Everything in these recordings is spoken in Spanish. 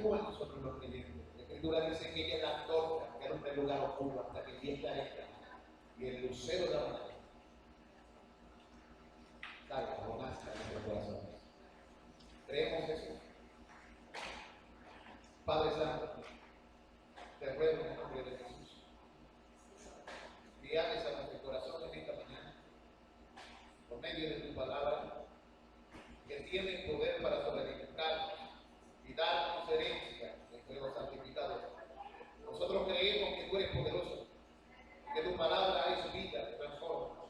actúa en nosotros los creyentes. La Escritura dice que ella es la antorcha, que era un lugar oscuro hasta que el día está hecha y el lucero de la mañana salga o nazca en nuestros corazones. Creemos eso. Padre Santo, te ruego en el nombre de Jesús, guíales a nuestros corazones esta mañana por medio de tu palabra, que tiene poder para sobreedificarnos y darnos herencia entre los santificados. Nosotros creemos que tú eres poderoso, que tu palabra es vida, transforma.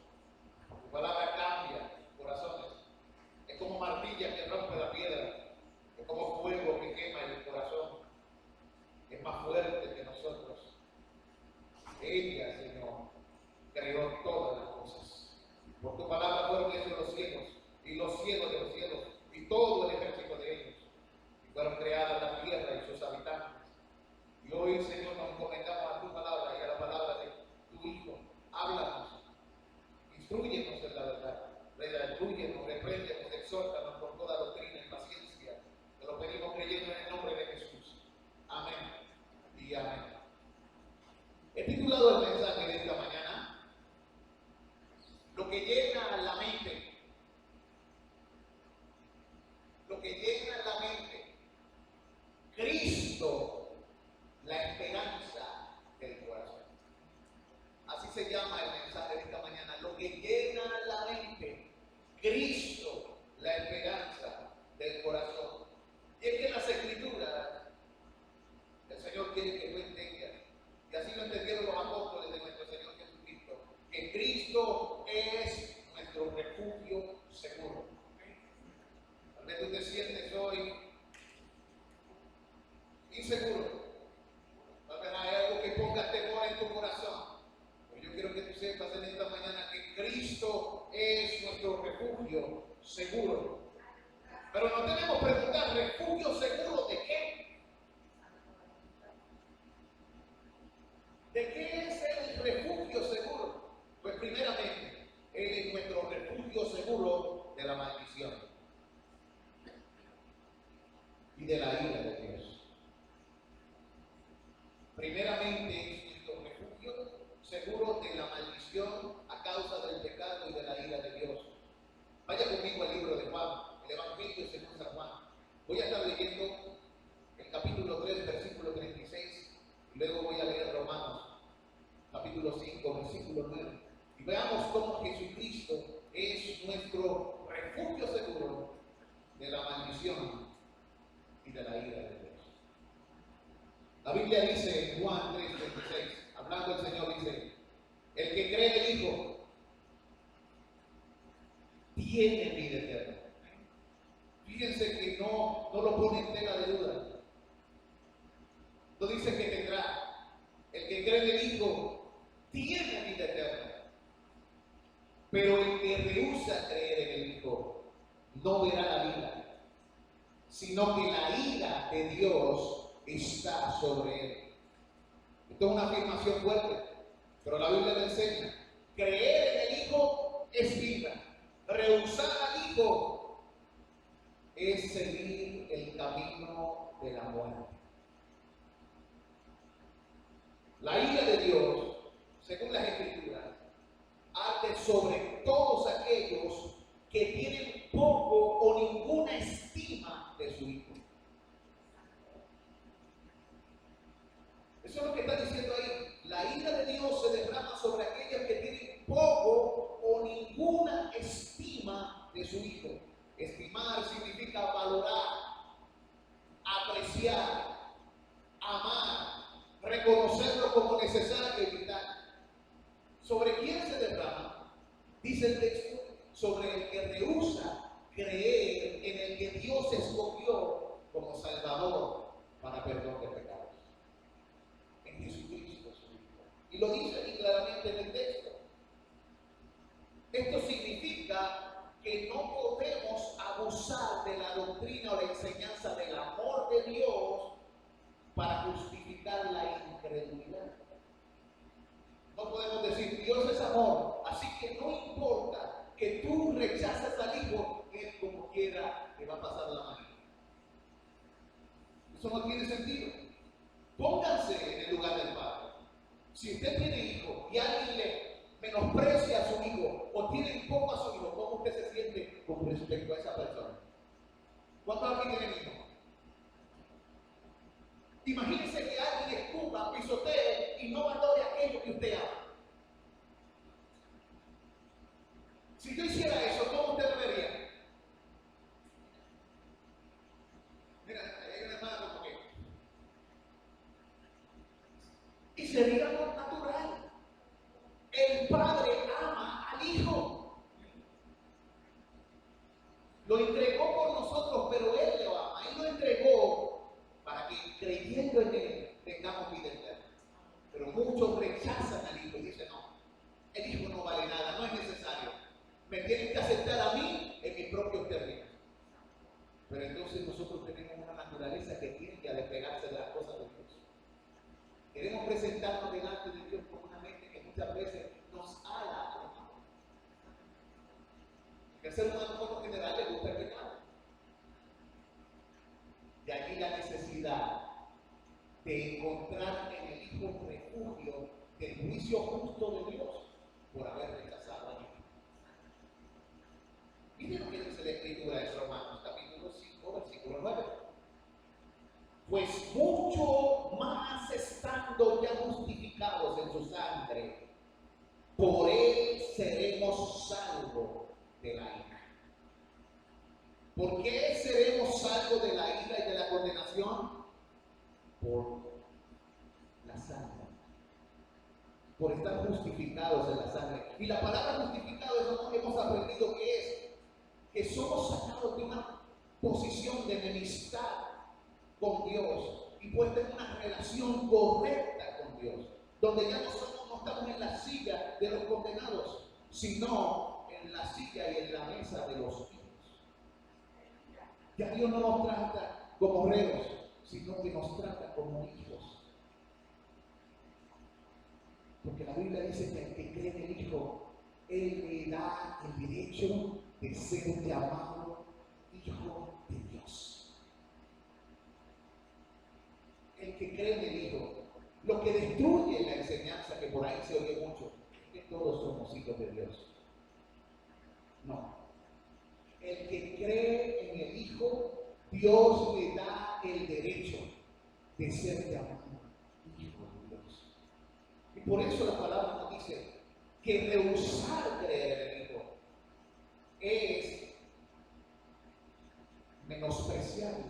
Tu palabra cambia corazones. Es como martilla que rompe la piedra, es como fuego que quema el corazón. Es más fuerte que nosotros. Ella, Señor, creó todas las cosas. Por tu palabra fueron hechos los cielos y los cielos de los cielos y todo el ejército de ellos. Y fueron creadas la tierra y sus habitantes. Y hoy, Señor, nos encomendamos a tu palabra y a la palabra de tu Hijo. Háblanos, instrúyenos en la verdad. Redargúyenos, repréndenos, exhórtanos con toda doctrina y paciencia. Te lo pedimos creyendo en el nombre de Jesús. Amén y amén. He titulado el mensaje de esta mañana lo que llena la mente. Lo que llena la mente. Cristo, la esperanza del corazón. Así se llama el mensaje de esta mañana. Lo que llena la mente. Cristo, la esperanza del corazón. Y es que en las Escrituras el Señor quiere que tú entiendas, y así lo entendieron los apóstoles de nuestro Señor Jesucristo, que Cristo es nuestro refugio seguro. Tal vez tú te sientes hoy inseguro, tal vez hay algo que ponga temor en tu corazón, pero yo quiero que tú sepas en esta mañana que Cristo es nuestro refugio seguro. Pero nos tenemos que preguntar, ¿refugio seguro de qué? ¿De qué es el refugio seguro? Pues primeramente, Él es nuestro refugio seguro de la maldición y de la ira de Dios. Primeramente es nuestro refugio seguro de la maldición a causa del pecado y de la ira de Dios. Vaya conmigo al libro de Juan, el Evangelio según San Juan. Voy a estar leyendo el capítulo 3, versículo 36, y luego voy a leer Romanos capítulo 5, versículo 9. Y veamos cómo Jesucristo es nuestro refugio seguro de la maldición y de la ira de Dios. La Biblia dice en Juan 3, 26, hablando el Señor, dice: el que cree en el Hijo tiene vida eterna. Fíjense que no lo pone en tela de duda. No dice que tendrá. El que cree en el Hijo tiene vida eterna. Pero el que rehúsa creer en el Hijo no verá la vida, sino que la ira de Dios está sobre él. Esto es una afirmación fuerte, pero la Biblia le enseña: creer en el Hijo es vida. Rehusar al Hijo es seguir el camino de la muerte. La ira de Dios, según las Escrituras, arde sobre todos aquellos que tienen poco o ninguna estima de su Hijo. Eso es lo que está diciendo ahí. La ira de Dios se derrama sobre aquellos que tienen poco o ninguna estima de su Hijo. Estimar significa valorar, apreciar, amar, reconocerlo como necesario y vital. ¿Sobre quién se derrama? Dice el texto: sobre el que rehúsa creer en el que Dios escogió como Salvador para perdón de pecados, en Jesucristo su Hijo. Y lo dice ahí claramente en el texto. Esto significa que no podemos abusar de la doctrina o la enseñanza del amor de Dios para justificar la incredulidad. No podemos decir: Dios es amor, así que no importa que tú rechaces al Hijo, Él como quiera te va a pasar la mano. Eso no tiene sentido. Pónganse en el lugar del padre. Si usted tiene hijo y alguien le menosprecia a su hijo o tiene poco a su hijo, ¿cómo usted se siente con respecto a esa persona? ¿Cuántos aquí tienen hijos? Imagínense que alguien escupa, pisotee y no valore aquello que usted ama. Si yo hiciera eso, ¿cómo usted me vería? Mira, hay una hermana como que. Y sería lo natural. El padre ama al hijo. Lo entregó por nosotros, pero él lo ama. Él lo entregó para que creyendo en él tengamos vida eterna. Pero muchos rechazan al hijo y dicen, no, el hijo no vale nada, no es necesario. Me tienen que aceptar a mí en mis propios términos. Pero entonces nosotros tenemos una naturaleza que tiende a despegarse de las cosas de Dios. Queremos presentarnos delante de Dios con una mente que muchas veces nos ala a la mano. El ser humano por lo general le gusta el pecado. De allí la necesidad de encontrar en el Hijo refugio del juicio justo de Dios por haber rechazado a Dios. Miren lo que dice la Escritura en Romanos capítulo 5, versículo 9. Pues mucho más estando ya justificados en su sangre, por él seremos salvos de la ira. ¿Por qué seremos salvos de la ira y de la condenación? Por la sangre. Por estar justificados en la sangre. Y la palabra justificado es lo que hemos aprendido que es. Que somos sacados de una posición de enemistad con Dios y puestos en una relación correcta con Dios, donde ya no estamos en la silla de los condenados, sino en la silla y en la mesa de los hijos. Ya Dios no nos trata como reos, sino que nos trata como hijos. Porque la Biblia dice que el que cree en el Hijo, Él le da el derecho de ser llamado Hijo de Dios. El que cree en el Hijo. Lo que destruye la enseñanza, que por ahí se oye mucho, es que todos somos hijos de Dios. No. El que cree en el Hijo, Dios le da el derecho de ser llamado Hijo de Dios. Y por eso la palabra nos dice que rehusar creer en el Hijo es menospreciable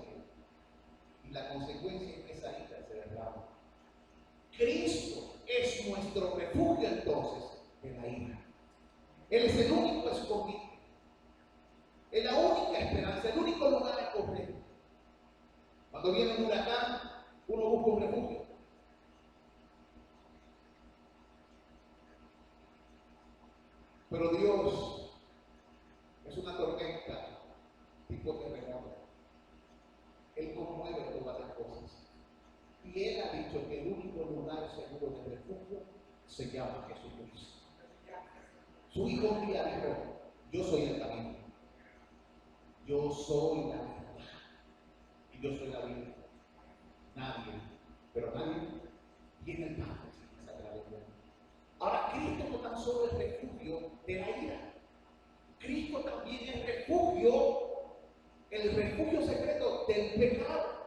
y la consecuencia es que esa ira se derrama. Cristo es nuestro refugio entonces de la ira. Él es el único escondite, es la única esperanza, el único lugar a correr. Cuando viene un huracán, uno busca un refugio. Pero Dios es una tormenta tipo terremoto. Él conmueve todas las cosas. Y Él ha dicho que el único lugar seguro de refugio se llama Jesucristo. Su Hijo un día dijo, yo soy el camino, yo soy la verdad y yo soy la vida. Nadie, pero nadie tiene el Padre sin esa verdad. Ahora, Cristo no tan solo es refugio de la ira, Cristo también es refugio, el refugio secreto del pecado.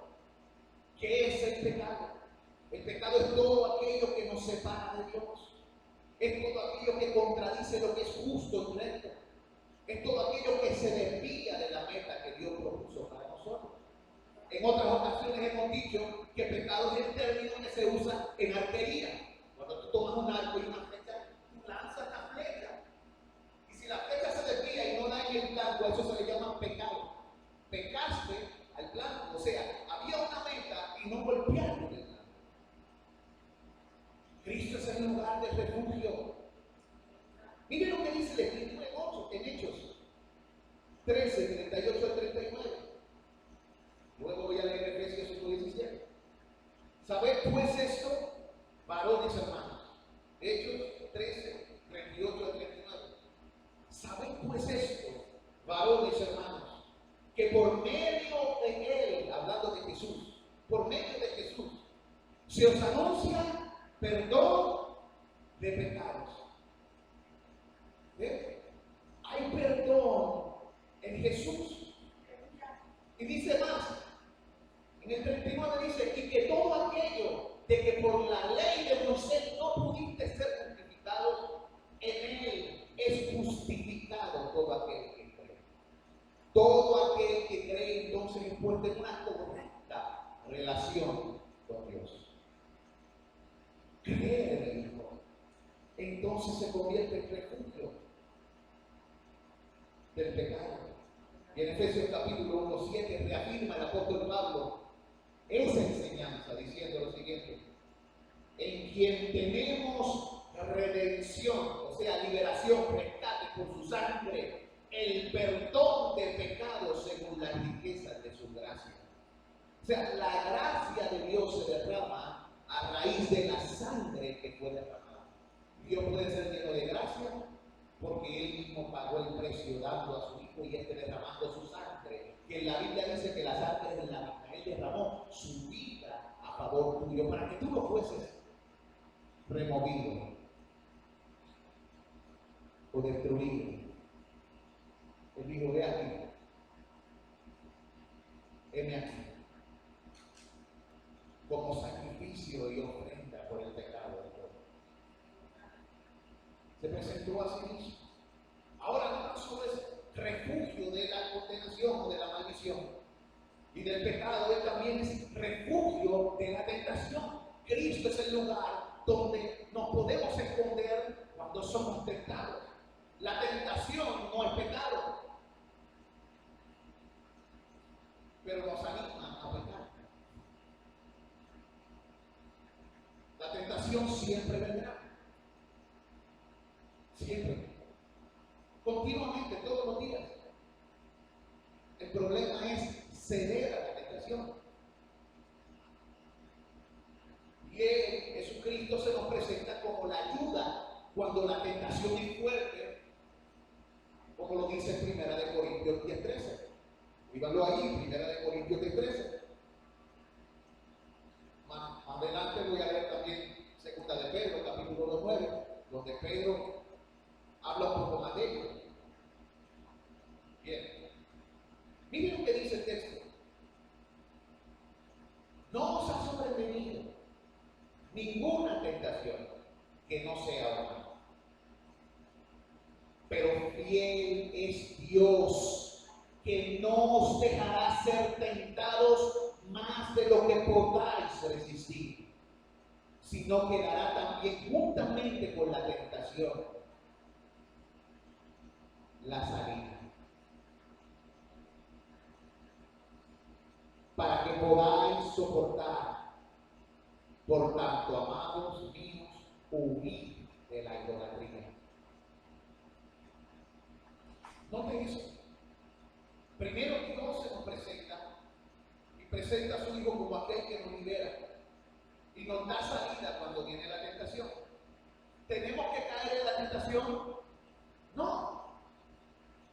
¿Qué es el pecado? El pecado es todo aquello que nos separa de Dios. Es todo aquello que contradice lo que es justo y recto. Es todo aquello que se desvía de la meta que Dios propuso para nosotros. En otras ocasiones hemos dicho que pecado es el término que se usa en arquería. Cuando tú tomas un arco y una flecha, tú lanzas la flecha. Y si la flecha se desvía y no da en el blanco, a eso se le llama pecado. Pecaste al blanco, o sea, había una meta y no golpeaste el blanco. Cristo es el lugar de refugio. Miren lo que dice la Escritura en Hechos 13, 38 al 39. Luego voy a leer Efesios 1:17. ¿Sabed pues esto, varones hermanos? Hechos 13, 38 al 39. ¿Sabed pues esto, varones hermanos? Que por medio de Él, hablando de Jesús, por medio de Jesús. Se os anuncia perdón de pecados. ¿Ve? Hay perdón en Jesús. Y dice más, en el 39 dice, y que todo aquello de que por la ley de Moisés no pudiste ser justificado, en él es justificado todo aquel que cree. Todo aquel que cree entonces es puesto en una correcta relación con Dios. Creer en el Hijo, entonces se convierte en refugio del pecado. Y en Efesios capítulo 1:7 reafirma el apóstol Pablo esa enseñanza diciendo lo siguiente: en quien tenemos redención, o sea, liberación, rescate por su sangre, el perdón de pecados según las riquezas de su gracia. O sea, la gracia de Dios se derrama a raíz de la sangre que fue derramada. Dios puede ser lleno de gracia porque Él mismo pagó el precio dando a su Hijo y derramando su sangre. Que en la Biblia dice que la sangre de la vida, Él derramó su vida a favor tuyo para que tú no fueses removido o destruido. Él dijo: ve aquí, heme aquí, como sacrificio y ofrenda por el pecado del pueblo. Se presentó a sí mismo. Ahora no tan solo es refugio de la condenación o de la maldición y del pecado, Él también es refugio de la tentación. Cristo es el lugar donde nos podemos esconder cuando somos tentados. La tentación no es pecado, pero nos anima a pecar. La tentación siempre vendrá. Siempre. Continuamente, todos los días. El problema es ceder a la tentación. Y Él, Jesucristo, se nos presenta como la ayuda cuando la tentación es fuerte, como lo dice en 1 Corintios 10:13. Díganlo ahí, 1 Corintios 10:13. Más adelante voy a leer también 2 de Pedro, capítulo 9, donde Pedro habla un poco más de ello. Bien. Miren lo que dice el texto. No os ha sobrevenido ninguna tentación que no sea humana. Pero fiel es Dios, que no os dejará ser tentados más de lo que podáis resistir, sino que dará también juntamente con la tentación la salida, para que podáis soportar. Por tanto, amados míos, huid de la idolatría. Noten eso. Primero Dios se nos presenta y presenta a su Hijo como aquel que nos libera y nos da salida cuando viene la tentación. ¿Tenemos que caer en la tentación? No.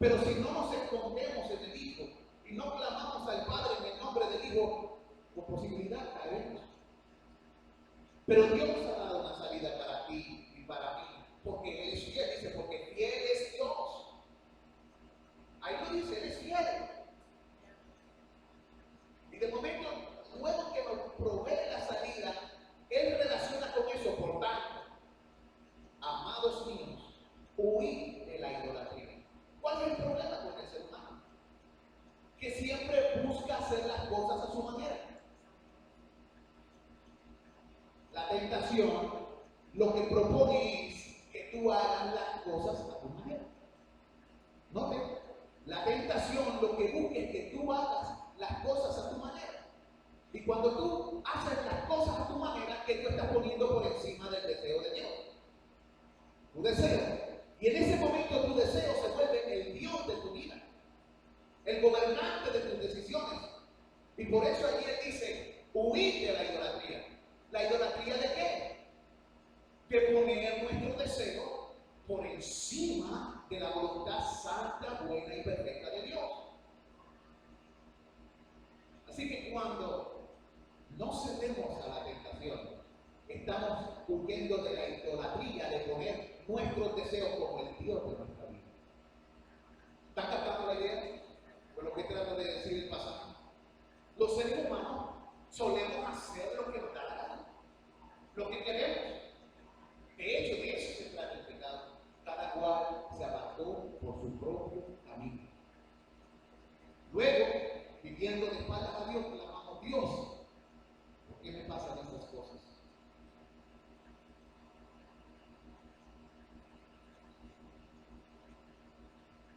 Pero si no nos escondemos en el Hijo y no clamamos al Padre en el nombre del Hijo, con posibilidad caeremos. Pero Dios nos ha dado una salida para ti y para mí, porque Él es fiel, dice, porque fiel es Dios. Ahí lo dice, Él es fiel. Y de momento, luego que nos provee la salida, Él relaciona con eso. Por tanto, amados míos, huid de la idolatría. ¿Cuál es el problema con el ser humano? Que siempre busca hacer las cosas a su manera. La tentación lo que propone es que tú hagas las cosas a tu manera. Noten, la tentación lo que busca es que tú hagas las cosas a tu manera. Y cuando tú haces las cosas a tu manera, ¿qué tú estás poniendo por encima del deseo de Dios? Tu deseo. Y en ese momento tu deseo se vuelve el Dios de tu vida, el gobernante de tus decisiones. Y por eso allí Él dice: huid de la idolatría. ¿La idolatría de qué? De poner nuestro deseo por encima de la voluntad santa, buena y perfecta de Dios. Así que cuando no cedemos a la tentación. Estamos huyendo de la idolatría de poner nuestros deseos como el Dios de nuestra vida. ¿Están captando la idea? Con lo que trato de decir el pasaje. Los seres humanos solemos hacer lo que nos da la gana, lo que queremos. De hecho, de eso se trata el pecado. Cada cual se apartó por su propio camino. Luego, viviendo de espaldas a Dios, clamamos: Dios, ¿por qué me pasan estas cosas?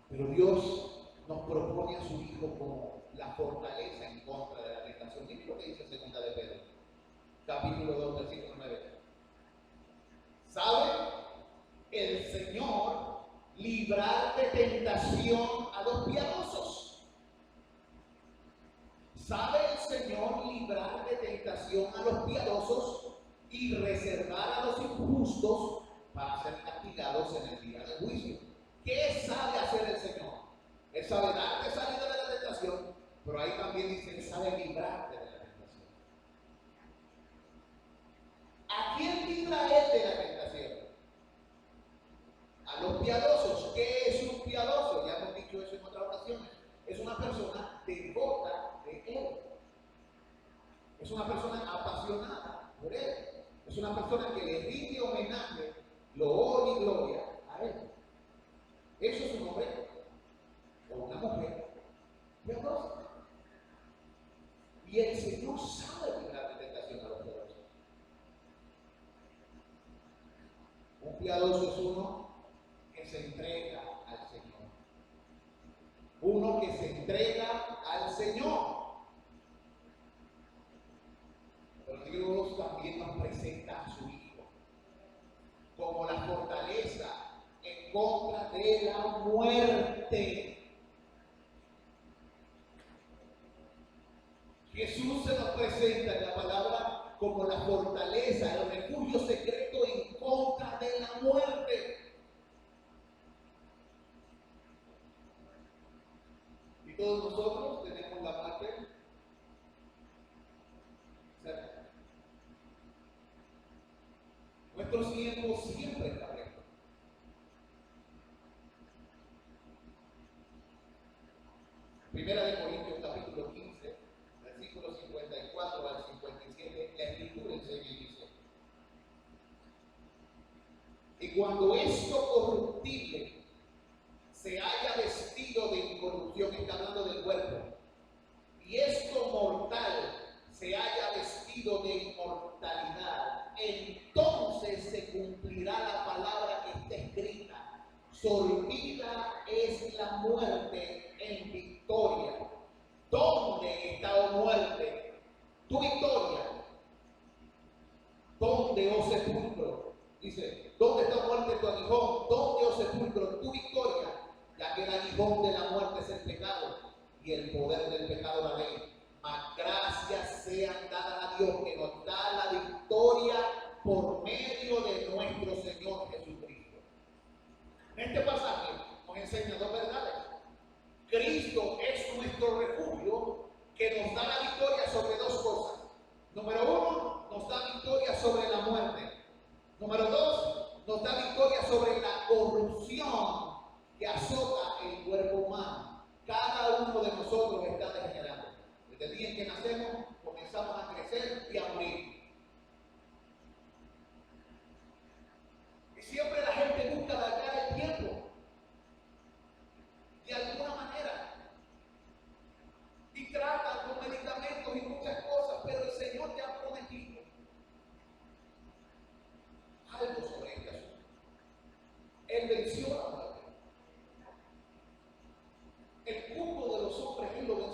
Pero Dios nos propone a su Hijo como la fortaleza en contra de la tentación. Miren lo que dice 2 de Pedro, capítulo 2, versículo 9. ¿Sabe el Señor librar de tentación a los piadosos? ¿Sabe el Señor librar de tentación a los piadosos y reservar a los injustos para ser castigados en el día del juicio? ¿Qué sabe hacer el Señor? Él sabe darte salida de la tentación, pero ahí también dice que sabe librarte de la tentación. ¿A quién libra Él de la tentación? A los piadosos. ¿Qué es un piadoso? Ya hemos dicho eso en otras ocasiones. Es una persona devota de Él. Es una persona apasionada por Él. Es una persona que le rinde homenaje, loor y gloria a Él. Eso es un hombre o una mujer piadosa. Y el Señor sabe librar de tentación a los piadosos. Un piadoso es uno que se entrega al Señor. Uno que se entrega al Señor. Pero Dios también nos presenta a su Hijo como la fortaleza en contra de la muerte. Jesús se nos presenta en la palabra como la fortaleza, el refugio secreto en contra de la muerte. Y todos nosotros tenemos la muerte cerca. Nuestro tiempo siempre está recto. Primera de Corintios capítulo 15, versículos 54 al 57, la Escritura enseña y dice: y cuando esto corruptible se haya vestido de incorrupción, está hablando del cuerpo, y esto mortal se haya vestido de inmortalidad, entonces se cumplirá la palabra que está escrita: sorbida es la muerte en victoria. ¿Dónde está, oh muerte, tu victoria? ¿Dónde, oh sepulcro? Dice: ¿dónde está, muerte, tu aguijón? ¿Dónde, oh sepulcro, tu victoria? Ya que el aguijón de la muerte es el pecado y el poder del pecado la ley. Mas gracias sean dadas a Dios que nos da la victoria por medio de nuestro Señor Jesucristo. Este pasaje nos enseña dos verdades. Cristo es nuestro refugio que nos da la victoria sobre dos cosas. Número uno, nos da victoria sobre la muerte. Número dos, nos da victoria sobre la corrupción que azota el cuerpo humano. Cada uno de nosotros está degenerando. Desde el día en que nacemos, comenzamos a crecer y a morir. Y siempre la gente busca alargar el tiempo, de alguna manera, y tratan con medicamentos y muchas cosas, pero el Señor te ha prometido algo sobre este asunto. Él venció la muerte. El cupo de los hombres Él lo venció.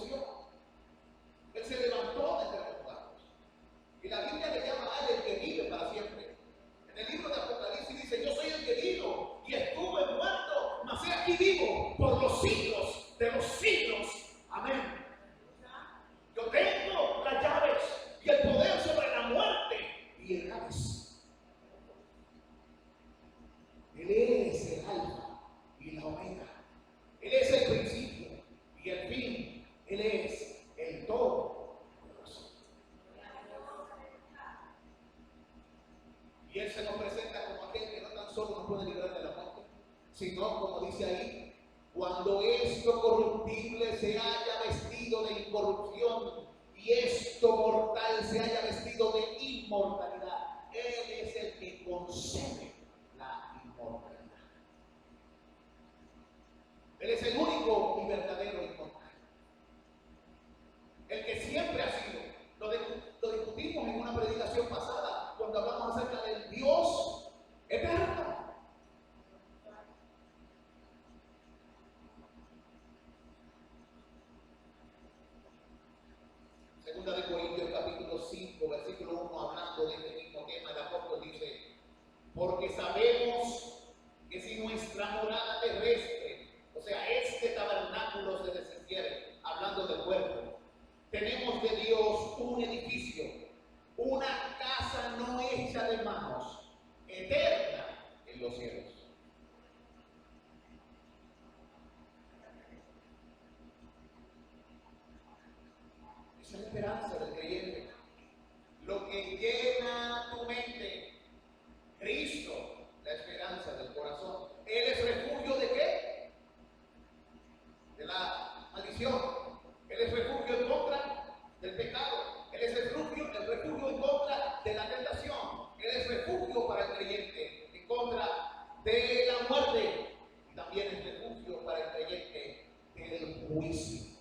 dice ahí, cuando esto corruptible se haya vestido de incorrupción y esto mortal se haya vestido de inmortalidad, Él es el que concede la inmortalidad. Él es el único y verdadero inmortal. El que siempre ha sido. Lo discutimos en una predicación pasada cuando hablamos acerca del Dios eterno. Segunda de Corintios capítulo 5, versículo 1, hablando de este mismo tema, el apóstol dice: porque sabemos que si nuestra morada terrestre, o sea, este tabernáculo se deshiciere, hablando del cuerpo, tenemos de Dios un edificio, una casa no hecha de manos, eterna en los cielos. Esa es la esperanza del creyente. Lo que llena tu mente, Cristo, la esperanza del corazón. Él es refugio de qué? De la maldición. Él es refugio en contra del pecado. Él es el refugio en contra de la tentación. Él es refugio para el creyente en contra de la muerte. Y también es refugio para el creyente del juicio.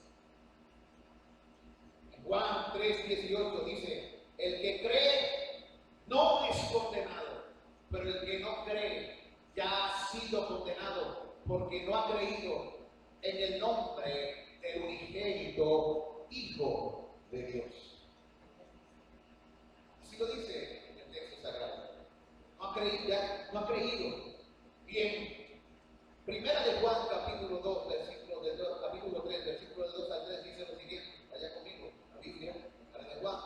En Juan 3:18 dice: el que cree no es condenado, pero el que no cree ya ha sido condenado porque no ha creído en el nombre del unigénito Hijo de Dios. Así lo dice el texto sagrado. No ha creído. Bien, primera de Juan capítulo 2, capítulo 3, versículo 2 al 3 dice lo siguiente. Vaya conmigo, la Biblia, la de Juan.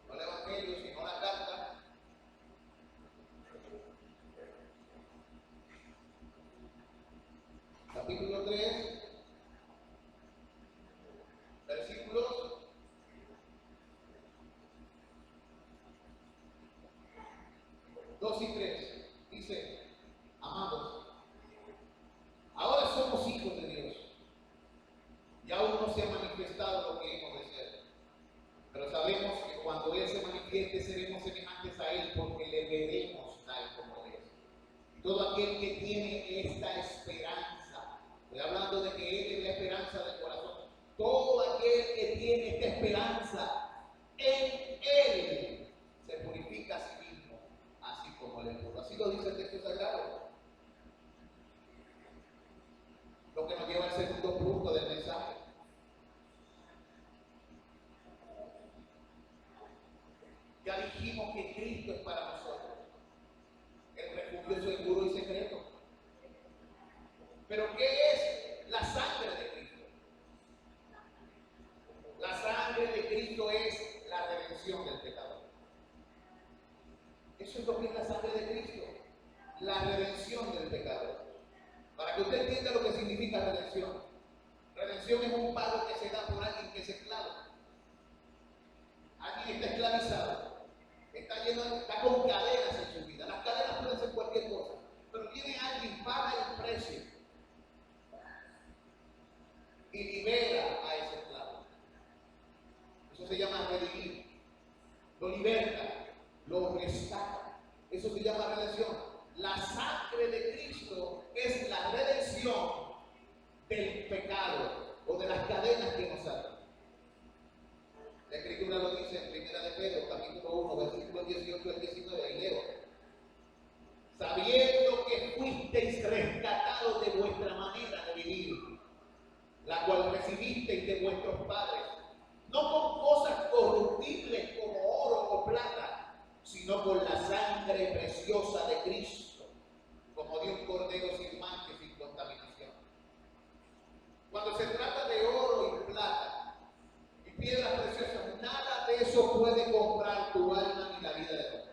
No el Evangelio, sino la carta. Capítulo 3, versículos 2 y 3. Dice: amados, ahora somos hijos de Dios y aún no se ha manifestado lo que hemos de ser. Pero sabemos que cuando Él se manifieste seremos semejantes a Él, porque le veremos tal como Él es. Todo aquel que tiene esta esperanza, estoy hablando de que Él es la esperanza del corazón, todo aquel que tiene esta esperanza en Él se purifica a sí mismo, así como Él es puro. Así lo dice el texto sagrado. Lo que nos lleva al segundo punto del mensaje. Ya dijimos que Cristo es para nosotros el refugio seguro y secreto. Pero ¿qué es la sangre de Cristo? La sangre de Cristo es la redención del pecador. Eso es lo que es la sangre de Cristo, la redención del pecador. Para que usted entienda lo que significa redención. Redención es un pago que se da por alguien que es esclavo. Alguien está esclavizado. Está con cadenas en su vida. Las cadenas pueden ser cualquier cosa, pero viene alguien, paga el precio y libera a ese esclavo. Eso se llama redimir. Lo liberta, lo rescata. Eso se llama redención. La sangre de Cristo es la redención del pecado o de las cadenas que nos atan. La Escritura lo dice en Primera de Pedro, capítulo 1, versículos 18 al 19, ahí leo: sabiendo que fuisteis rescatados de vuestra manera de vivir, la cual recibisteis de vuestros padres, no con cosas corruptibles como oro o plata, sino con la sangre preciosa de Cristo, como de un cordero sin mancha y sin contaminación. Cuando se trata de oro y plata, piedras preciosas, nada de eso puede comprar tu alma ni la vida de Dios.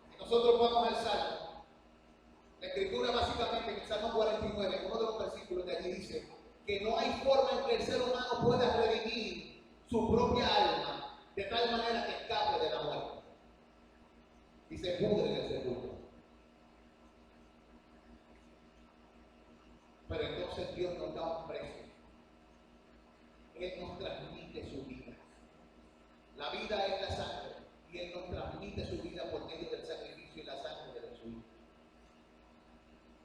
Si nosotros vamos al Salmo, la Escritura básicamente en el Salmo 49, uno de los versículos de allí dice que no hay forma en que el ser humano pueda redimir su propia alma de tal manera que escape de la muerte. Y se pudre en el sepulcro. Pero entonces Dios nos da un precio. Él nos transmite su vida. La vida es la sangre y Él nos transmite su vida por medio del sacrificio y la sangre de su Hijo.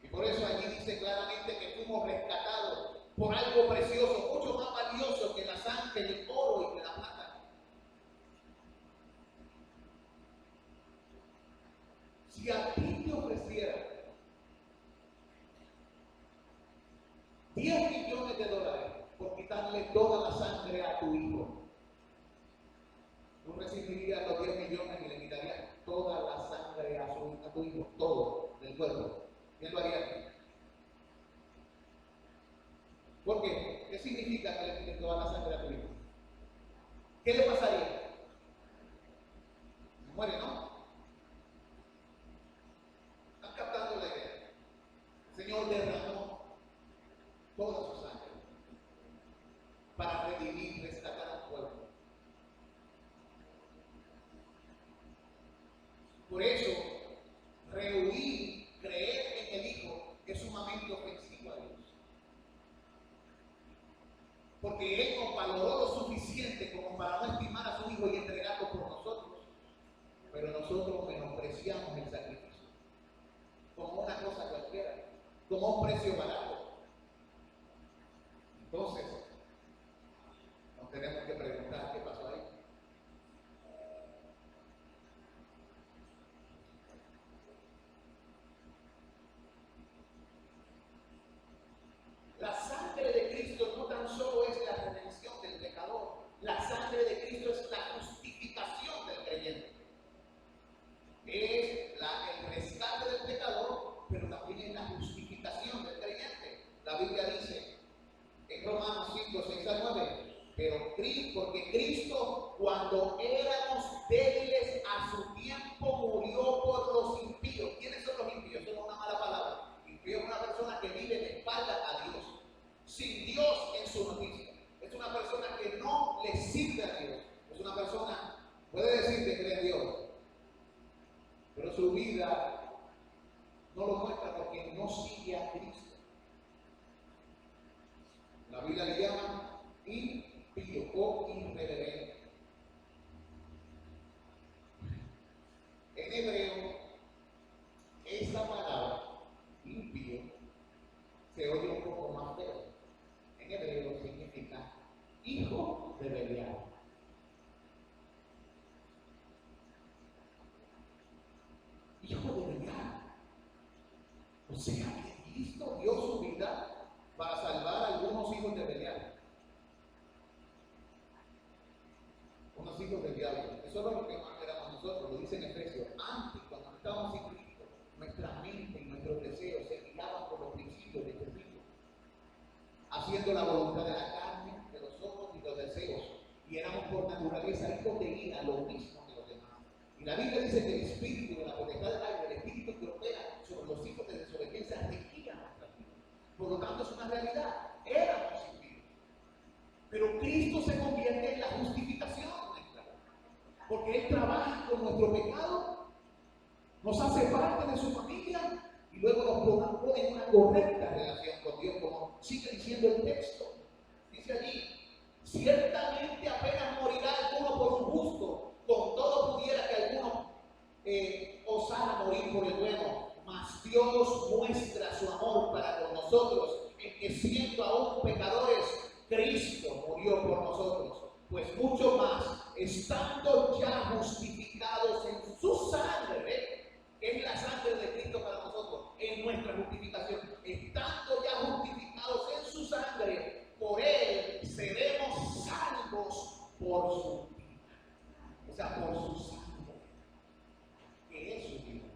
Y por eso allí dice claramente que fuimos rescatados por algo precioso, mucho más valioso que la sangre, el oro y que la plata. Si a ti te ofreciera $10 millones por quitarle toda la sangre a tu hijo, tú recibirías los 10 millones y le quitarías toda la sangre a tu hijo, todo del cuerpo. ¿Quién lo haría? ¿Por qué? ¿Qué significa que le quiten toda la sangre a tu hijo? ¿Qué le pasaría? Muere, ¿no? ¿Están captando la idea? El Señor derramó toda su sangre para redimir, rescatar al pueblo. Por eso, rehuir, creer en el Hijo es sumamente ofensivo a Dios. Porque Él nos valoró lo suficiente como para no estimar a su Hijo y entregarlo por nosotros. Pero nosotros menospreciamos el sacrificio como una cosa cualquiera, como un precio barato. Entonces, nos tenemos que preguntar qué pasó ahí. La sangre de Cristo no tan solo es la redención del pecador, la sangre de Cristo es la justificación del creyente. Es el rescate del pecador, pero también es la justificación del creyente. La Biblia dice en Romanos 5, 6 al 9, porque Cristo, cuando éramos débiles, a su tiempo murió por los impíos. ¿Quiénes son los impíos? Eso no es una mala palabra. Impío es una persona que vive de espalda a Dios, sin Dios en su noticia. Es una persona que no le sirve a Dios. Es una persona, puede decir que cree en Dios, pero su vida no lo muestra porque no sigue a Cristo. La Biblia le llama impío o irreverente. En hebreo, esa palabra, impío, se oye un poco más feo. En hebreo significa hijo de Belial. Hijo de Belial. O sea que Cristo dio su vida para salvar a algunos hijos de Belial. Unos hijos del diablo. Eso es lo que más éramos nosotros, lo dice en Efesios. Antes, cuando no estábamos en Cristo, nuestra mente y nuestros deseos se guiaban por los principios de este tipo, haciendo la voluntad de la carne, de los ojos y los deseos. Y éramos por naturaleza hijos de ira, lo mismo que los demás. Y la Biblia dice que el espíritu de la potestad del aire, el espíritu que opera sobre los hijos de desobediencia, regía nuestra vida. Por lo tanto, es una realidad. Éramos impíos. Pero Cristo se convierte en la justificación nuestra. Porque Él trabaja con nuestro pecado, nos hace parte de su familia y luego nos pone en una correcta relación con Dios, como sigue diciendo el texto. Dice allí: ciertamente apenas morirá alguno por un justo, con todo pudiera que alguno osara morir por el bueno, mas Dios muestra su amor para con nosotros, en que siendo aún pecadores, Cristo murió por nosotros. Pues mucho más, estando ya justificados en su sangre, que es la sangre de Cristo para nosotros, en nuestra justificación, estando ya justificados en su sangre, por Él seremos salvos por su vida. O sea, por su sangre, que es su vida.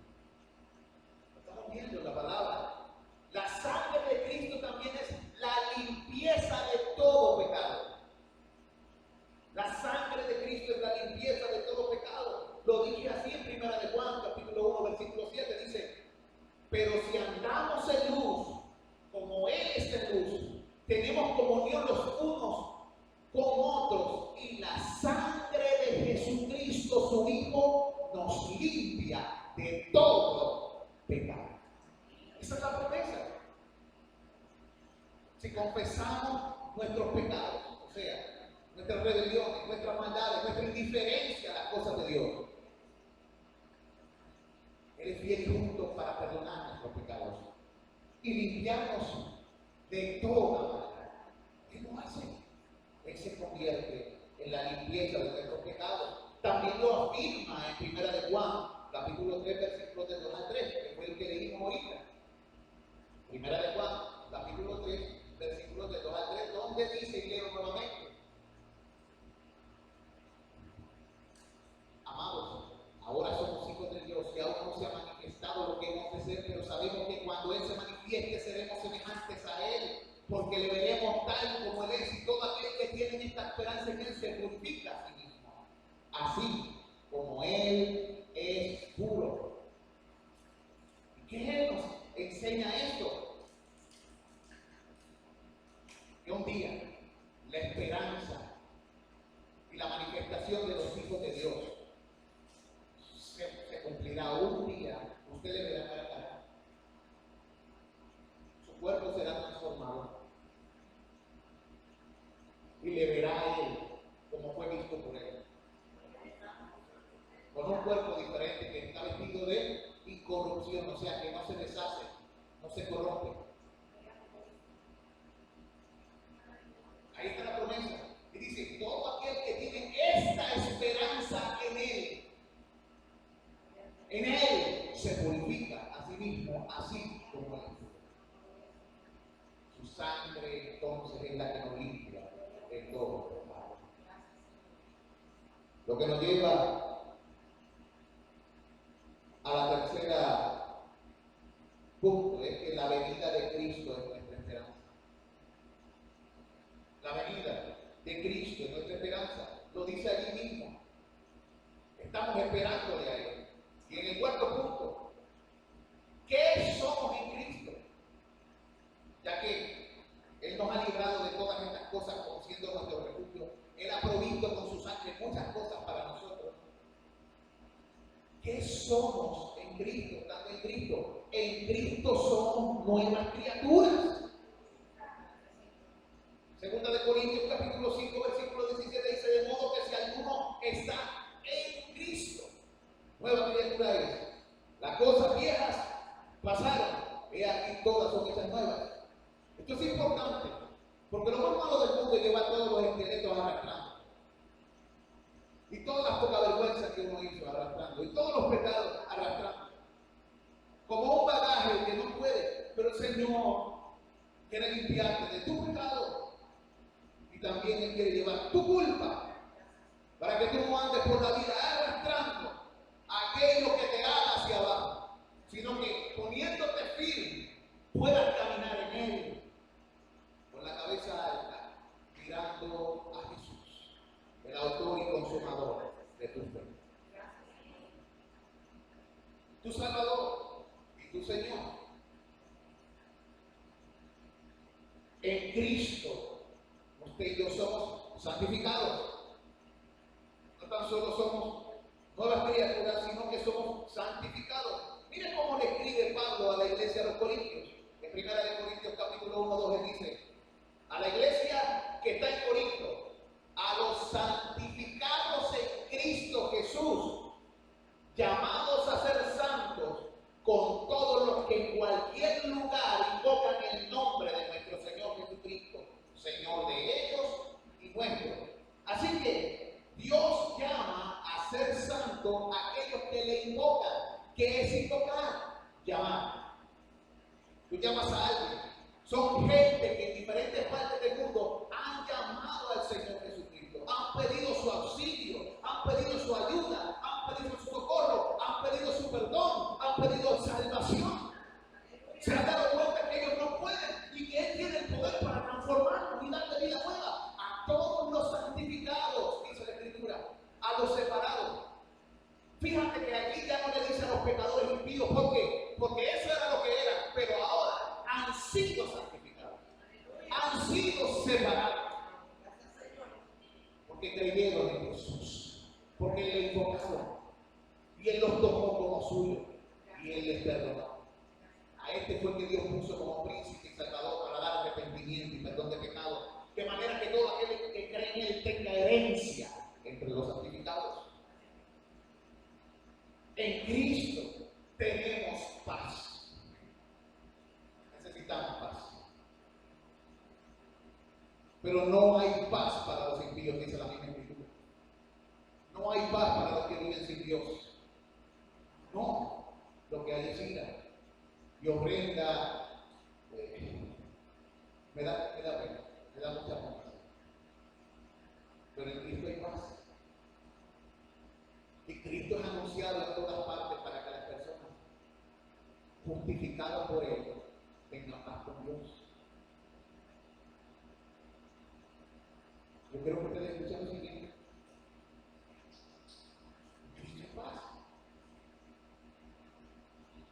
Estamos viendo la palabra. La sangre de Cristo también es la limpieza de todo pecado. La sangre de Cristo es la limpieza de todo pecado. Lo dije así en 1 de Juan, capítulo 1, versículo 7, dice: pero si andamos en luz, como Él es en luz, tenemos comunión los unos con otros, y la sangre de Jesucristo, su Hijo, nos limpia si confesamos nuestros pecados, o sea, nuestras rebeliones, nuestras maldades, nuestra indiferencia a las cosas de Dios. Él es fiel y justo para perdonar nuestros pecados y limpiarnos de toda maldad. ¿Qué lo hace? Él se convierte en la limpieza de nuestros pecados. También lo afirma en 1 de Juan, capítulo 3, versículos de 2 al 3, que fue el que leímos ahorita. 1 de Juan, capítulo 3, versículos de 2 al 3, donde dice, y leo nuevamente: amados, ahora somos hijos de Dios y aún no se ha manifestado lo que hemos de ser, pero sabemos que cuando Él se manifieste seremos semejantes a Él, porque le veremos tal como Él es, y todo aquel que tiene esta esperanza en Él se purifica a sí mismo, así como Él es puro. ¿Y qué nos enseña esto? Que un día la esperanza y la manifestación de los hijos de Dios se cumplirá. Un día usted le verá cara a cara, su cuerpo será transformado y le verá a Él como fue visto por Él, con un cuerpo diferente que está vestido de incorrupción, o sea que no se deshace, no se corrompe. Ahí está la promesa. Y dice, todo aquel que tiene esta esperanza en Él se purifica a sí mismo, así como Él. Su sangre entonces es la que nos limpia de todo pecado. Lo que nos lleva a la tercera punto es que la venida de Cristo es nuestra esperanza. La venida de Cristo es nuestra esperanza. Lo dice allí mismo. Estamos esperándole a Él. Y en el cuarto punto, ¿qué somos en Cristo? Ya que Él nos ha librado de todas estas cosas, como siendo nuestro refugio. Él ha provisto con su sangre muchas cosas para nosotros. ¿Qué somos en Cristo? Estando en Cristo. En Cristo somos nuevas criaturas. Segunda de Corintios capítulo 5, versículo 17 dice, de modo que si alguno está en Cristo, nueva criatura es. Las cosas viejas pasaron, y aquí todas son hechas nuevas. Esto es importante, porque lo más malo del mundo es llevar todos los esqueletos arrastrando. Y todas las pocas vergüenzas que uno hizo arrastrando. Y todos los pecados arrastrando. Como un bagaje que no puede, pero el Señor quiere limpiarte de tu pecado. Y también Él quiere llevar tu culpa, para que tú no andes por la vida arrastrando aquello que te haga hacia abajo, sino que poniéndote firme puedas caminar en Él, con la cabeza alta, mirando a Jesús, el autor y consumador de tu fe. Tu Salvador y tu Señor. En Cristo usted y yo somos santificados. No tan solo somos nuevas criaturas, sino que somos santificados. Mire cómo le escribe Pablo a la iglesia de los Corintios. En 1 de Corintios capítulo 1, 2 él dice, a la iglesia que está en Corinto, a los santificados en Cristo Jesús, llamados a ser santos, con todos los que en cualquier lugar invocan el nombre de nuestro Señor Jesucristo, Señor de ellos y nuestro. Así que Dios llama a ser santo a aquellos que le invocan. ¿Qué es invocar? Llamar. Tú llamas a alguien. Son gente que en diferentes partes del mundo han llamado al Señor Jesucristo, han pedido su auxilio, han pedido su ayuda, han pedido su socorro, han pedido su perdón, han pedido salvación. Se han dado cuenta que ellos no pueden y que Él tiene el poder para transformarnos y darle vida nueva a todos los santificados, dice la Escritura, a los separados. Fíjate que aquí ya no le dice a los pecadores impíos, ¿por qué? Porque eso era lo que eran, pero ahora han sido santificados, han sido separados, porque creyeron en Jesús, porque le invocaron y Él los tomó como suyo y Él les perdonó. A este fue que Dios puso como príncipe y salvador para dar arrepentimiento En Cristo tenemos paz. Necesitamos paz. Pero no hay paz para los impíos, dice la misma Escritura. No hay paz para los que viven sin Dios. No, lo que hay es ira y horrenda. Me da pena, me da mucha pena. Pero en Cristo hay paz. Y Cristo es anunciado en todas partes para que las personas, justificadas por Él, tengan paz con Dios. Yo quiero que ustedes escuchen lo siguiente. Cristo es paz.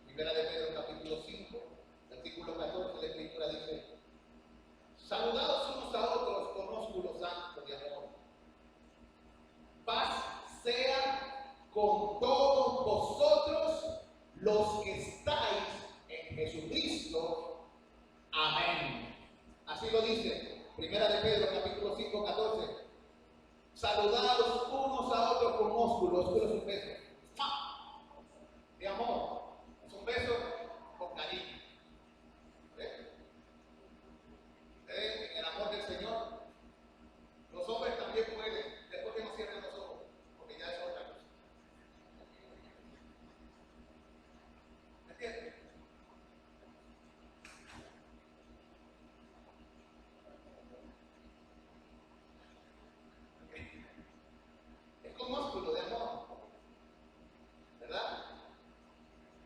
Primera de Pedro, capítulo 5, versículo 14, la Escritura dice: saludaos unos a otros con ósculo santo de amor. Paz sea con todos vosotros los que estáis en Jesucristo. Amén. Así lo dice Primera de Pedro, capítulo 5, 14. Saludaos unos a otros con ósculo. Ósculo es un beso de amor. Es un beso con cariño. El amor del Señor. Los hombres también pueden, después que no cierren los ojos, porque ya es otra cosa. ¿Me entiendes? Es con ósculo de amor, ¿verdad?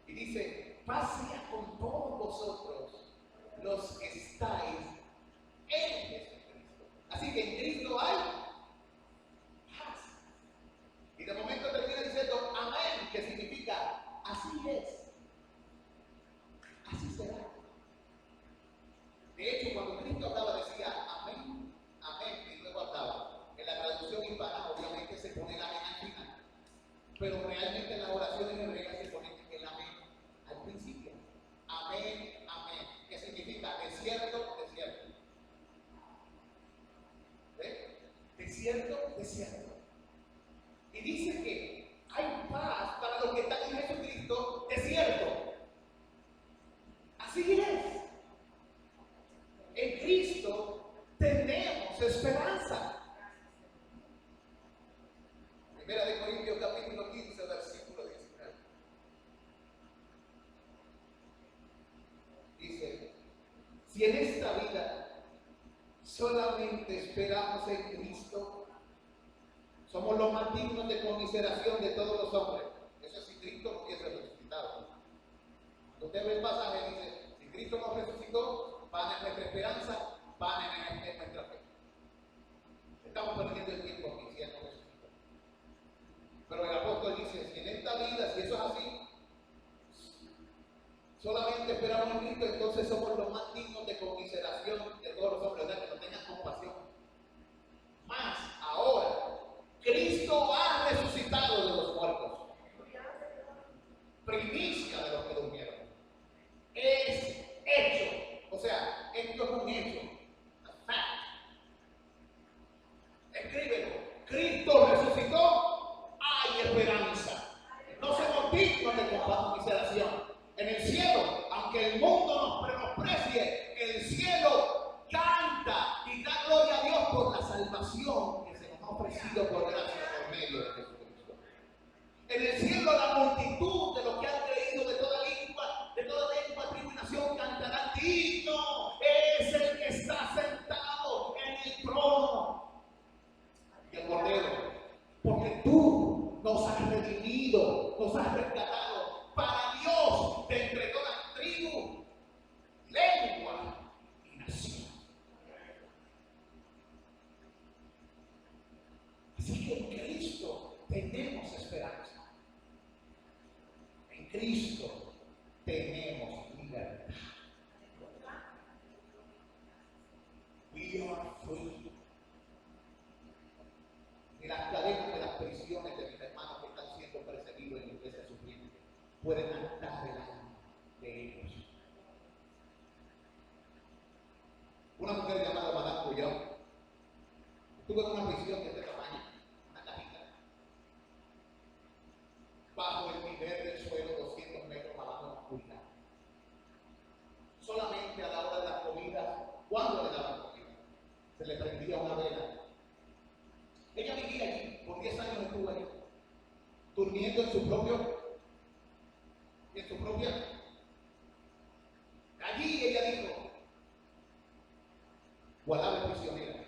Y dice: paz sea con todos vosotros los que estáis en Jesucristo. Así que en Cristo hay paz. Y de momento termina diciendo amén, que significa así es, así será. De hecho, cuando Cristo hablaba decía amén, amén, y luego hablaba. En la traducción hispana obviamente se pone el amén al final, pero realmente en las oraciones hebreas se pone el amén al principio. Amén, amén, que significa desierto, desierto. Desierto, desierto. Y dice que hay paz para los que están en Jesucristo, desierto. Así es. En Cristo tenemos esperanza. Primera de Corintios capítulo 15, versículo 19. Dice: si en esta vida solamente esperamos en Cristo, somos los más dignos de conmiseración de todos los hombres. Eso es si Cristo no hubiese resucitado. Cuando usted ve el pasaje, dice: si Cristo no resucitó, van en nuestra esperanza, van en nuestra fe. Estamos perdiendo el tiempo aquí si Él no resucitó. Pero el apóstol dice: si en esta vida, si eso es así, solamente esperamos en Cristo, entonces somos los más dignos de conmiseración de todos los hombres, ¿verdad? Que no tengan compasión. Más ahora, Cristo ha resucitado de los muertos, primicia de los que durmieron. Es hecho, o sea, esto es un hecho, a fact. Escríbelo: Cristo resucitó, hay esperanza. No somos dignos de conmiseración. En el cielo, aunque el mundo nos menosprecie, el cielo canta y da gloria a Dios por la salvación que se nos ha ofrecido por gracia por medio de Jesucristo. En el cielo la multitud de los que han creído de toda lengua, tribu y nación cantarán: digno es el que está sentado en el trono y el Cordero, porque tú nos has redimido, nos has rescatado para Dios de entre todas tribu, lengua y nación. Así que en Cristo tenemos esperanza. En Cristo tenemos libertad. We are free. Ni las cadenas de las prisiones de mis hermanos que están siendo perseguidos en la iglesia sufriente pueden atar el alma de ellos. Una mujer llamada Madame Guyon estuvo en una prisión de este tamaño, una cajita, bajo el nivel de le prendía una vela. Ella vivía allí, por 10 años estuvo allí, durmiendo en su propia. Allí ella dijo, guardaba prisionera,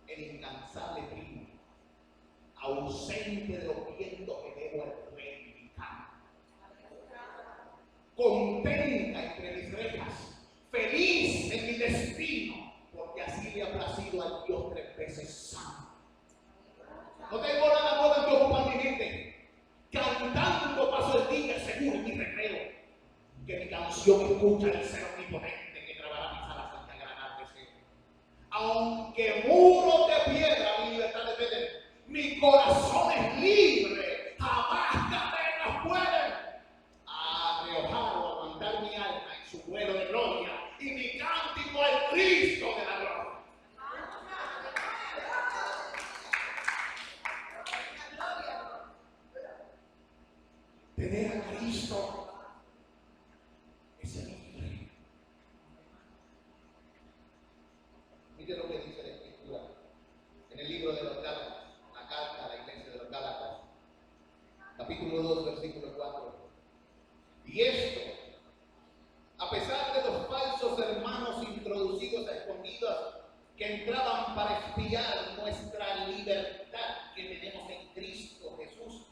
el incansable primo, ausente de los vientos que debo reivindicar, contenta entre mis rejas, feliz en mi destino, porque así le ha placido al Dios 3 veces santo. No tengo nada nuevo que ocupar mi mente, cantando paso el día seguro en mi recreo, que mi canción escucha el ser omnipotente que trabará mis alas hasta agradar deseo. Aunque muros de piedra mi libertad dependen, mi corazón es libre, jamás cadenas pueden arreojar o aguantar mi alma en su vuelo de gloria y mi cántico al Cristo de la gloria. Tener a Cristo es el libre. Mire lo que dice la Escritura en el libro de los Gálatas, la carta a la iglesia de los Gálatas, capítulo 2, versículo 4. Y esto, a pesar de los falsos hermanos introducidos a escondidas que entraban para espiar nuestra libertad que tenemos en Cristo Jesús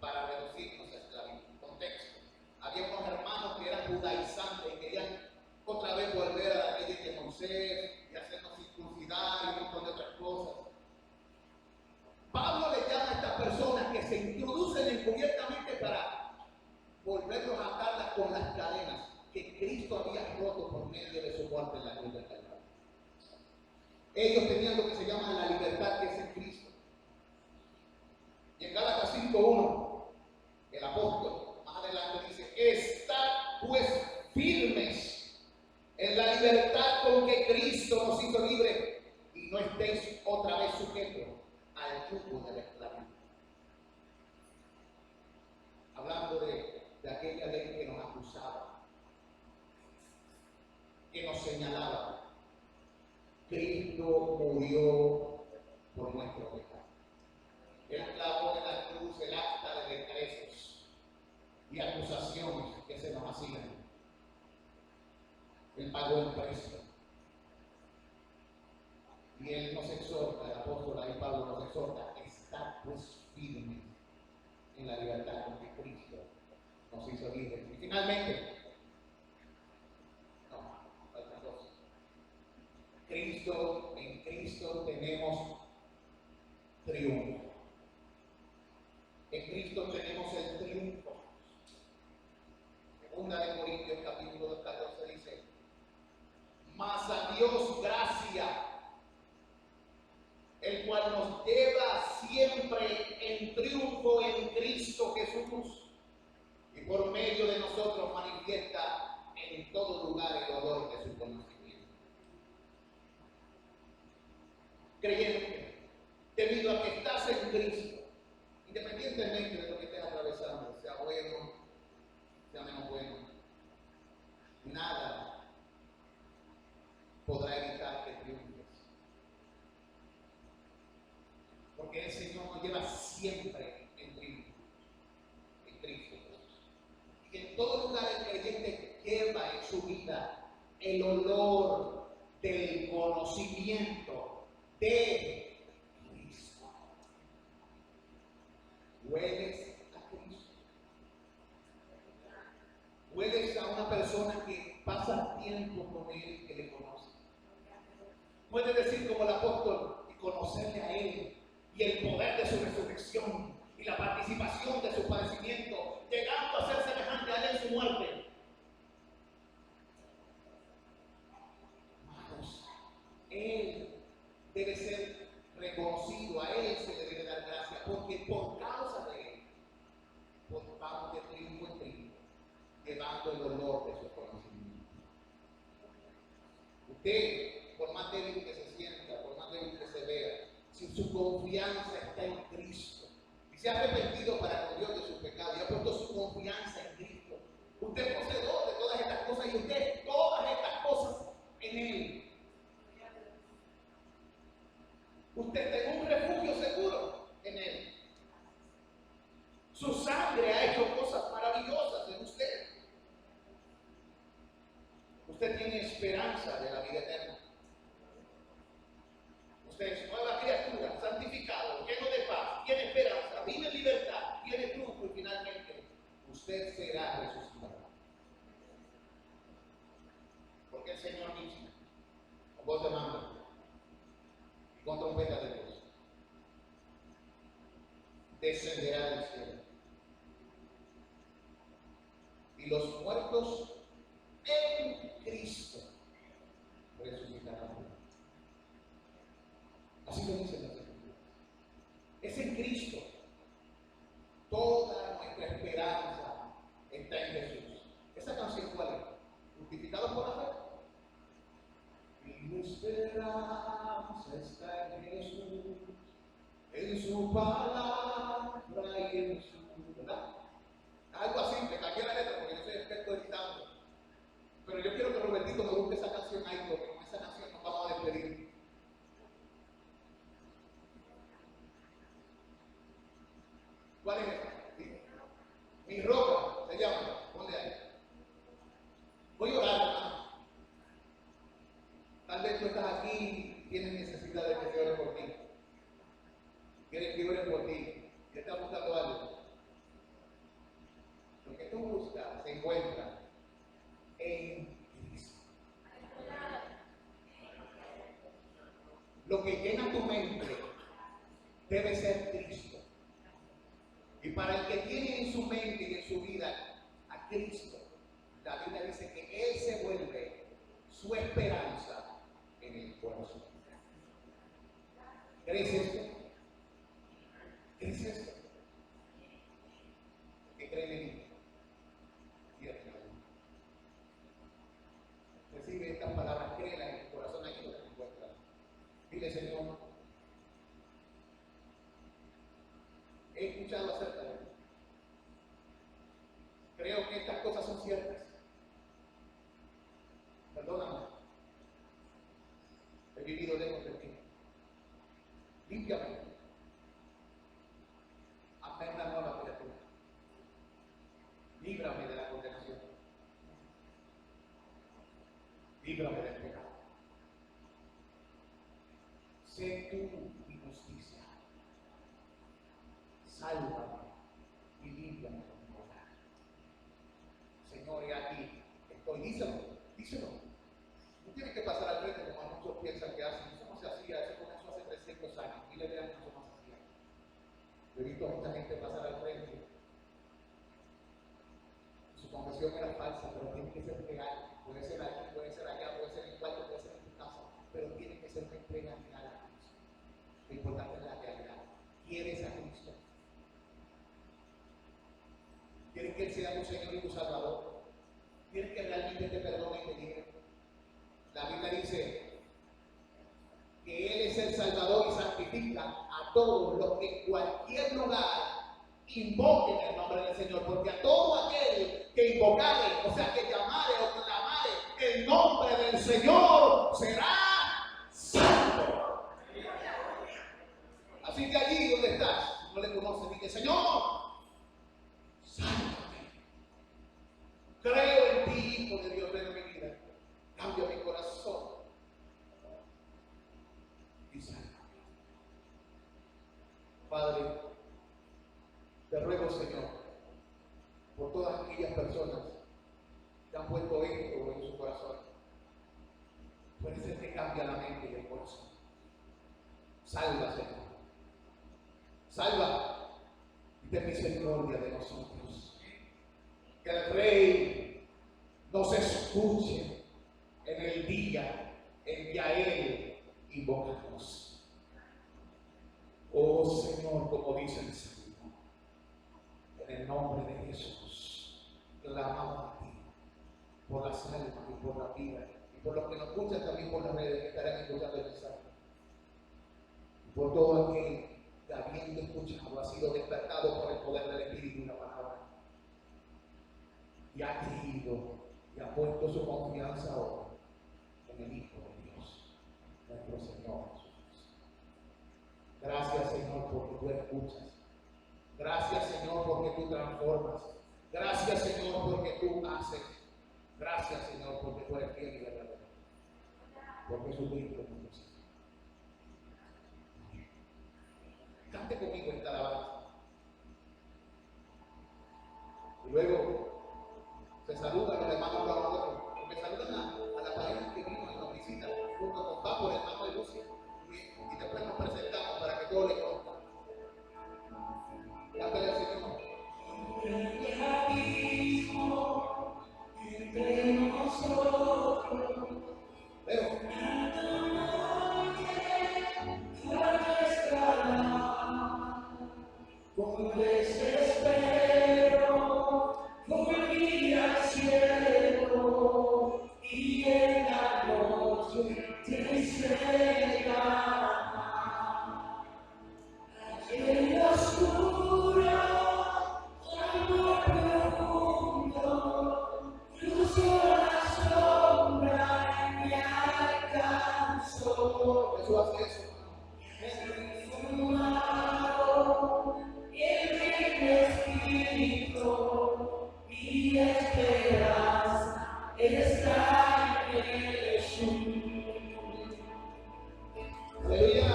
para reducirnos a esclavitud. Contexto: había unos hermanos que eran judaizantes y querían otra vez volver a la ley de Moisés y hacernos circuncidar y un montón de otras cosas. Pablo le llama a estas personas que se introducen encubiertamente para volverlos a atarlas con las cadenas que Cristo había roto por medio de su muerte en la cruz del Calvario. Ellos tenían lo que se llama la libertad que es en Cristo. Y en Gálatas 5:1, el apóstol más adelante dice: estad pues firmes en la libertad con que Cristo nos hizo libres y no estéis otra vez sujetos al yugo de la esclavitud. Hablando de aquella ley que nos acusaba, que nos señalaba, Cristo murió por nuestro pecado. Él clavó en la cruz el acta de decretos y acusaciones que se nos hacían. Él pagó el precio. Y Él nos exhorta, el apóstol ahí Pablo nos exhorta: estad pues firmes en la libertad con que Cristo nos hizo libres. Y finalmente, faltan dos. En Cristo tenemos triunfo. En Cristo tenemos el triunfo. Segunda de Corintios capítulo 14 dice: mas a Dios gracia, el cual nos lleva siempre en triunfo en Cristo Jesús, y por medio de nosotros manifiesta en todo lugar el olor de su conocimiento. Creyente, debido a que estás en Cristo, independientemente de lo que estés atravesando, sea bueno, sea menos bueno, nada podrá evitar que triunfes. Porque el Señor nos lleva siempre en triunfo, en Cristo Jesús. Y en todo lugar el creyente lleva en su vida el olor del conocimiento de Cristo. ¿Hueles a Cristo? ¿Hueles a una persona que pasa tiempo con Él y que le conoce? Puede decir como el apóstol: y conocerle a Él y el poder de su resurrección y la participación de su padecimiento, llegando a ser semejante a Él en su muerte. Hermanos, Él debe ser reconocido, a Él se le debe dar gracia, porque por causa de Él vamos de triunfo en triunfo, llevando el olor de su conocimiento. Usted, por más débil que se sienta, por más débil que se vea, si su confianza está en Cristo y se ha arrepentido para con Dios de sus pecados y ha puesto su confianza en Cristo, usted es poseedor de todas estas cosas y usted todas estas cosas en Él. Usted tiene un refugio seguro en Él. Su sangre ha hecho cosas maravillosas en usted. Usted tiene esperanza de la vida eterna. Usted es nueva criatura, santificado, lleno de paz, tiene esperanza, vive en libertad, tiene triunfo y finalmente usted será resucitado. Porque el Señor mismo, con voz de mando y con trompeta de Dios, descenderá del cielo. Y los muertos en Cristo resucitarán. Así lo dice la Escritura. Es en Cristo. Toda nuestra esperanza está en Jesús. ¿Esa canción cuál es? ¿Justificados por la fe? Mi esperanza está en Jesús, en su palabra y en su verdad. Algo así, me cambié la letra porque yo soy experto editando. Pero yo quiero que Robertito me busque esa canción ahí, porque con esa canción nos vamos a despedir. ¿Cuál es esa? Mi roca se llama. ¿Dónde hay? Voy a orar, hermano. Tal vez tú estás aquí y tienes necesidad de que se ore por ti. Quieres que ore por ti. Y estás buscando algo. Lo que tú buscas se encuentra en Cristo. Lo que llena tu mente debe ser Cristo. Y para el que tiene en su mente y en su vida a Cristo, la Biblia dice que Él se vuelve su esperanza en el corazón. ¿Crees esto? ¿Crees esto? ¿Qué creen en mí? Recibe estas palabras, créelas en tu corazón, aquí donde te encuentras. Dile, Señor, he escuchado acerca de ti. Creo que estas cosas son ciertas. Perdóname. He vivido lejos de ti. Límpiame. Hazme una nueva criatura. Líbrame de la condenación. Líbrame del pecado. Sé tú mi justicia. Sálvame y límpiame con tu bondad. Señor, y aquí estoy. Díselo. No tienes que pasar al frente como muchos piensan que hacen. Eso no se hacía, eso comenzó hace 300 años. Miles de años eso no se hacía. Yo he visto a mucha gente pasar al frente. Su confesión era falsa, pero tiene que ser real. Puede ser aquí, puede ser allá, puede ser en el cuarto, puede ser en tu casa, pero tiene que ser una entrega real a Cristo. Lo importante es la realidad. ¿Quieres a Cristo? ¿Quieres que Él sea tu Señor y tu Salvador? ¿Quieres que realmente te perdone y te libre? La Biblia dice que Él es el Salvador y santifica a todos los que en cualquier lugar invoquen el nombre del Señor, porque a todo aquel que invocare, o sea, que llamare o clamare el nombre del Señor, será salvo. Así que allí donde estás, si no le conoces, dile, Señor, sálvame. Creo en ti, Hijo de Dios, ven a mi vida. Cambia mi corazón y sálvame. Padre, te ruego, Señor, por todas aquellas personas que han puesto esto en su corazón. Puede ser que cambie la mente y el corazón. Salva, Señor. Salva y ten misericordia de nosotros. Que el Rey nos escuche en el día en que a Él invocamos. Oh Señor, como dice el Señor, en el nombre de Jesús, clamamos a ti por las almas y por la vida, y por los que nos escuchan también por las redes, que estarán escuchando el mensaje. Y por todo aquel que habiendo escuchado ha sido despertado por el poder del Espíritu y la palabra, y ha creído y ha puesto su confianza ahora en el Hijo de Dios, nuestro Señor Jesús. tú escuchas. Gracias, Señor, porque tú transformas. Gracias, Señor, porque tú haces. Gracias, Señor, porque tú eres fiel y verdadero. Por Jesucristo, Dios. Cante conmigo esta alabanza. Y luego se saludan los hermanos uno a otro. Me saludan a la pareja que vino y nos visita junto con Papo, el hermano de Lucia. Y después nos presentamos para que todos le conozcan. Cántale al Señor. El abismo entre nosotros. Leo. Con desespero volví al cielo y en la noche te esperaba. En lo oscuro, amor profundo, cruzó la sombra y me alcanzó. Eso hace eso. Mi esperanza está en Jesús. Aleluya.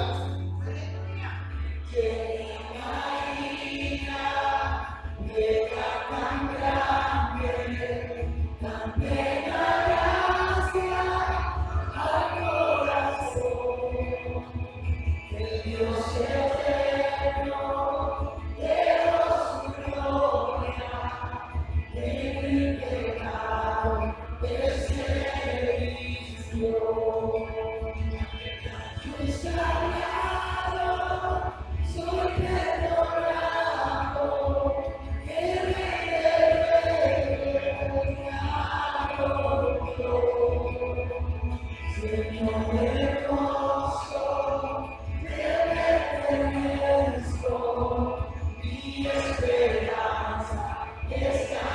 Que imagina llega tan grande, tan plena gracia al corazón. El Dios eterno de su gloria, en el pecado es servicio. Yo extrañado, soy perdonado, el Rey del reino Señor hermoso, te pertenezco, mi esperanza está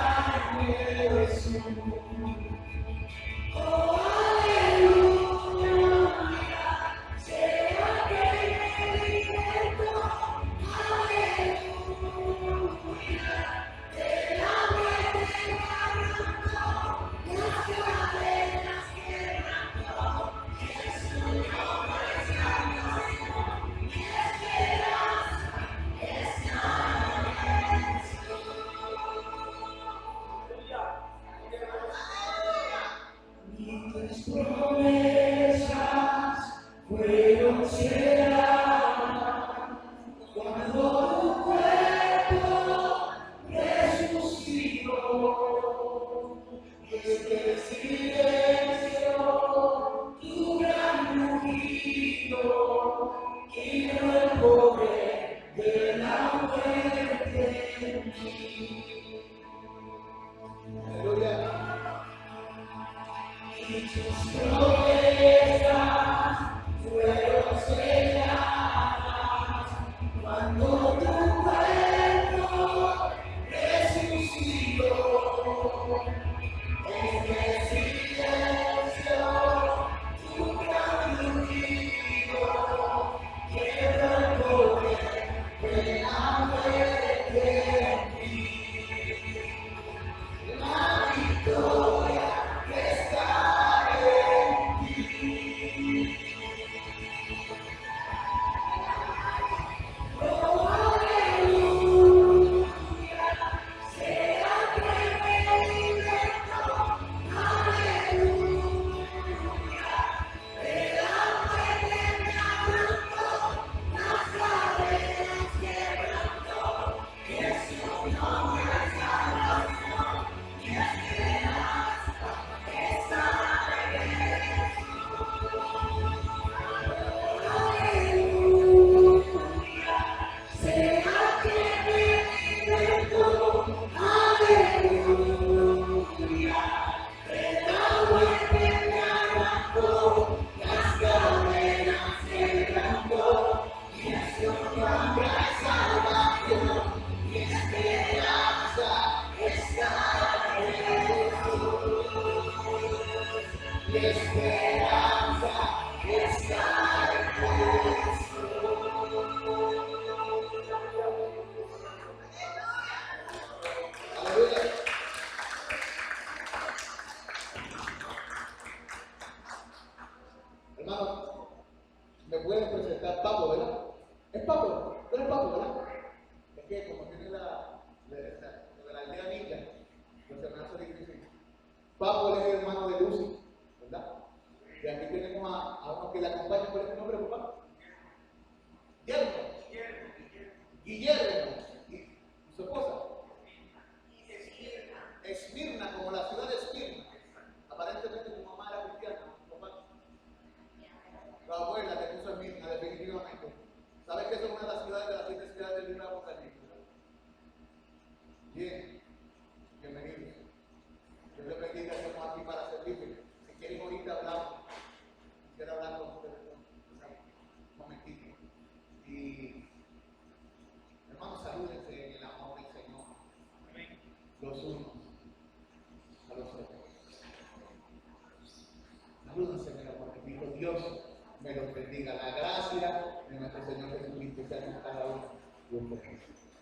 en Jesús. Oh, aleluya, sea que me libertó, aleluya, de la muerte me arrancó, las cadenas quebrantó, Jesús no es santo, mi esperanza está en Jesús. Mis promesas fueron ciertas cuando tu cuerpo resucitó. Desde el silencio, tu gran rugido quiero el poder de la muerte en mí. Aleluya. Y tus promesas fueron selladas cuando tu cuerpo resucitó. Desde el silencio, tu gran rugido quiero el poder Me pueden presentar Papo, ¿verdad? Es Papo, tú eres Papo, ¿verdad? Es que como tiene la aldea ninja, pues se me hace difícil. Papo es el hermano de Lucy, ¿verdad? Y aquí tenemos a uno que le acompaña. ¿Cuál es tu nombre, papá? Guillermo. Guillermo. ¿Y su esposa? Esmirna, como la ciudad de Esmirna. Aparentemente tu mamá era cristiana, papá. Tu abuela te puso Esmirna, definitivamente. ¿Sabes que esa es una de las ciudades de las 7 ciudades del libro de Apocalipsis? Bien, bienvenidos. Dios les bendiga, estamos aquí para servirles. Si quieren ahorita hablamos. Quiero hablar con ustedes un momentito. Y hermanos, salúdense en el amor del Señor. Los unos a los otros. Salúdense en el amor de Cristo. Dios me los bendiga. La gracia de nuestro Señor Jesucristo sea con cada uno de ustedes.